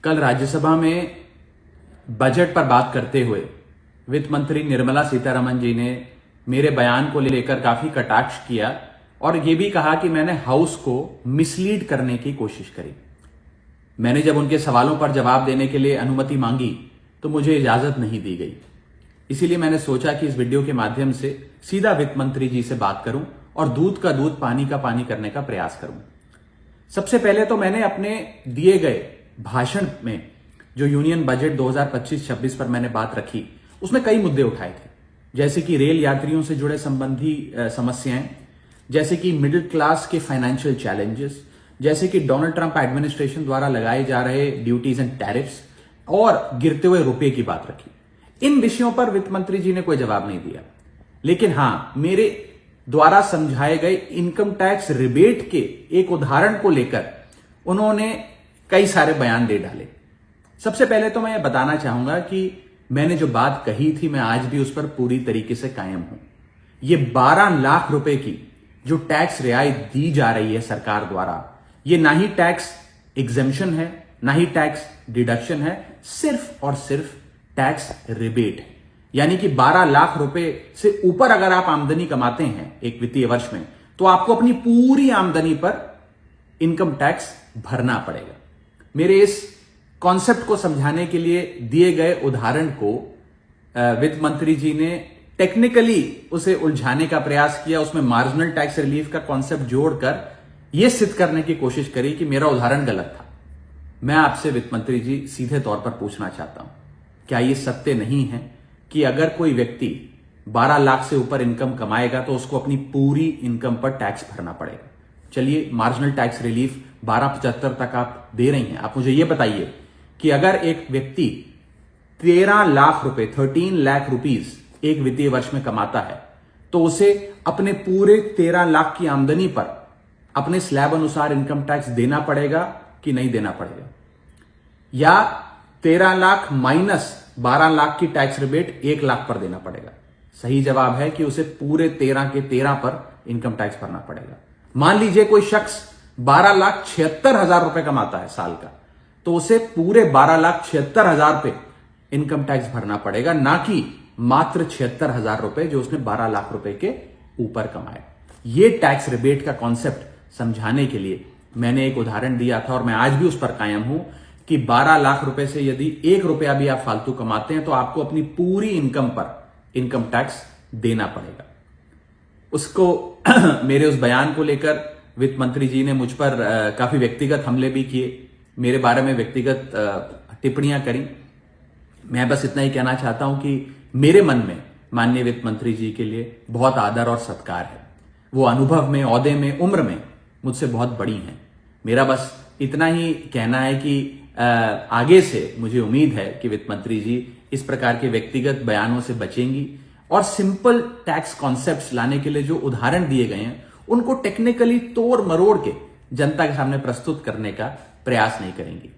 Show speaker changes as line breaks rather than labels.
कल राज्यसभा में बजट पर बात करते हुए वित्त मंत्री निर्मला सीतारमण जी ने मेरे बयान को लेकर काफी कटाक्ष किया और यह भी कहा कि मैंने हाउस को मिसलीड करने की कोशिश करी। मैंने जब उनके सवालों पर जवाब देने के लिए अनुमति मांगी तो मुझे इजाजत नहीं दी गई। इसीलिए मैंने सोचा कि इस वीडियो के माध्यम से सीधा वित्त मंत्री जी से बात करूं और दूध का दूध पानी का पानी करने का प्रयास करूं। सबसे पहले तो मैंने अपने दिए गए भाषण में जो यूनियन बजट 2025-26 पर मैंने बात रखी उसमें कई मुद्दे उठाए थे, जैसे कि रेल यात्रियों से जुड़े संबंधी समस्याएं, जैसे कि मिडिल क्लास के फाइनेंशियल चैलेंजेस, जैसे कि डोनाल्ड ट्रंप एडमिनिस्ट्रेशन द्वारा लगाए जा रहे ड्यूटीज एंड टैरिफ्स और गिरते हुए रुपए की बात रखी। इन विषयों पर वित्त मंत्री जी ने कोई जवाब नहीं दिया, लेकिन हां, मेरे द्वारा समझाए गए इनकम टैक्स रिबेट के एक उदाहरण को लेकर उन्होंने कई सारे बयान दे डाले। सबसे पहले तो मैं यह बताना चाहूंगा कि मैंने जो बात कही थी मैं आज भी उस पर पूरी तरीके से कायम हूं। ये 12 लाख रुपए की जो टैक्स रियायत दी जा रही है सरकार द्वारा, ये ना ही टैक्स एग्जेम्पशन है, ना ही टैक्स डिडक्शन है, सिर्फ और सिर्फ टैक्स रिबेट है। यानी कि 12 लाख रुपए से ऊपर अगर आप आमदनी कमाते हैं एक वित्तीय वर्ष में, तो आपको अपनी पूरी आमदनी पर इनकम टैक्स भरना पड़ेगा। मेरे इस कॉन्सेप्ट को समझाने के लिए दिए गए उदाहरण को वित्त मंत्री जी ने टेक्निकली उसे उलझाने का प्रयास किया, उसमें मार्जिनल टैक्स रिलीफ का कॉन्सेप्ट जोड़कर यह सिद्ध करने की कोशिश करी कि मेरा उदाहरण गलत था। मैं आपसे वित्त मंत्री जी सीधे तौर पर पूछना चाहता हूं, क्या यह सत्य नहीं है कि अगर कोई व्यक्ति 12 लाख से ऊपर इनकम कमाएगा तो उसको अपनी पूरी इनकम पर टैक्स भरना पड़ेगा? चलिए, मार्जिनल टैक्स रिलीफ 1275 तक आप दे रही हैं। आप मुझे यह बताइए कि अगर एक व्यक्ति 13 लाख रुपए 13 लाख रुपीज एक वित्तीय वर्ष में कमाता है तो उसे अपने पूरे 13 लाख की आमदनी पर अपने स्लैब अनुसार इनकम टैक्स देना पड़ेगा कि नहीं देना पड़ेगा? या 13 लाख माइनस 12 लाख की टैक्स रिबेट 1 लाख पर देना पड़ेगा? सही जवाब है कि उसे पूरे 13 के 13 पर इनकम टैक्स भरना पड़ेगा। मान लीजिए कोई शख्स 12,76,000 रुपए कमाता है साल का, तो उसे पूरे 12,76,000 पे इनकम टैक्स भरना पड़ेगा, ना कि मात्र 76,000 रुपए जो उसने 12 लाख रुपए के ऊपर कमाए। ये टैक्स रिबेट का कॉन्सेप्ट समझाने के लिए मैंने एक उदाहरण दिया था और मैं आज भी उस पर कायम हूं कि 12 लाख रुपए से यदि 1 रुपया भी आप फालतू कमाते हैं तो आपको अपनी पूरी इनकम पर इनकम टैक्स देना पड़ेगा। उसको मेरे उस बयान को लेकर वित्त मंत्री जी ने मुझ पर काफी व्यक्तिगत हमले भी किए, मेरे बारे में व्यक्तिगत टिप्पणियां करी। मैं बस इतना ही कहना चाहता हूं कि मेरे मन में माननीय वित्त मंत्री जी के लिए बहुत आदर और सत्कार है। वो अनुभव में, ओहदे में, उम्र में मुझसे बहुत बड़ी हैं। मेरा बस इतना ही कहना है कि आगे से मुझे उम्मीद है कि वित्त मंत्री जी इस प्रकार के व्यक्तिगत बयानों से बचेंगी और सिंपल टैक्स कॉन्सेप्ट्स लाने के लिए जो उदाहरण दिए गए हैं उनको टेक्निकली तोड़ मरोड़ के जनता के सामने प्रस्तुत करने का प्रयास नहीं करेंगी।